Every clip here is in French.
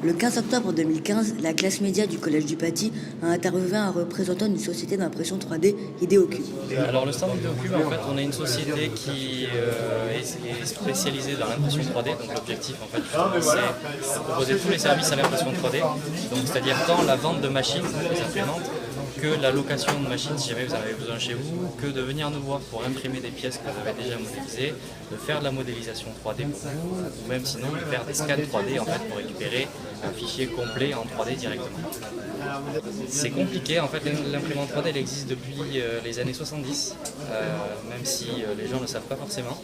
Le 15 octobre 2015, la classe média du Collège du Paty a interviewé un représentant d'une société d'impression 3D, Ideocube. Alors le stand Ideocube, en fait, on est une société qui est spécialisée dans l'impression 3D. Donc l'objectif, en fait, c'est de proposer tous les services à l'impression 3D. Donc c'est-à-dire tant la vente de machines, les imprimantes, que la location de machines si jamais vous en avez besoin chez vous, que de venir nous voir pour imprimer des pièces que vous avez déjà modélisées, de faire de la modélisation 3D pour vous, ou même sinon de faire des scans 3D en fait, pour récupérer un fichier complet en 3D directement. C'est compliqué, en fait l'imprimante 3D elle existe depuis les années 70, même si les gens ne le savent pas forcément,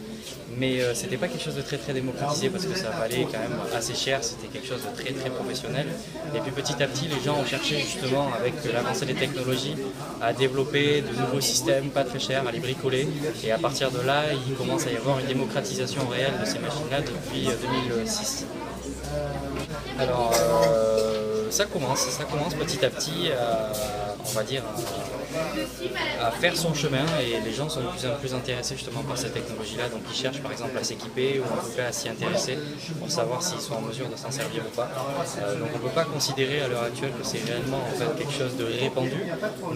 mais c'était pas quelque chose de très démocratisé parce que ça valait quand même assez cher, c'était quelque chose de très professionnel. Et puis petit à petit les gens ont cherché justement avec l'avancée des technologies à développer de nouveaux systèmes pas très chers, à les bricoler, et à partir de là il commence à y avoir une démocratisation réelle de ces machines-là depuis 2006. Alors ça commence petit à petit à, on va dire, à faire son chemin, et les gens sont de plus en plus intéressés justement par cette technologie-là, donc ils cherchent par exemple à s'équiper ou en tout cas à s'y intéresser pour savoir s'ils sont en mesure de s'en servir ou pas. Donc on ne peut pas considérer à l'heure actuelle que c'est réellement en fait quelque chose de répandu,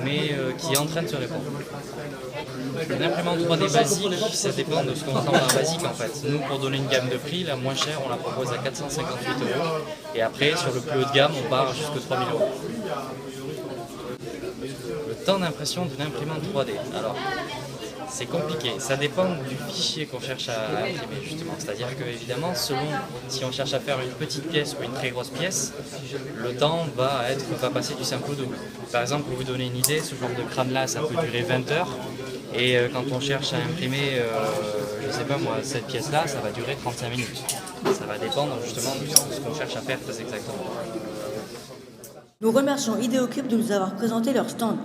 mais qui est en train de se répandre. Une imprimante 3D basique, ça dépend de ce qu'on entend par basique en fait. Nous, pour donner une gamme de prix, la moins chère, on la propose à 458 €. Et après, sur le plus haut de gamme, on part jusqu'à 3000 €. Le temps d'impression d'une imprimante 3D. Alors, c'est compliqué, ça dépend du fichier qu'on cherche à imprimer justement. C'est-à-dire que évidemment, selon si on cherche à faire une petite pièce ou une très grosse pièce, le temps va passer du simple au double. Par exemple, pour vous donner une idée, ce genre de crâne-là, ça peut durer 20 heures. Et quand on cherche à imprimer, je sais pas moi, cette pièce-là, ça va durer 35 minutes. Ça va dépendre justement de ce qu'on cherche à faire très exactement. Nous remercions Ideocube de nous avoir présenté leur stand.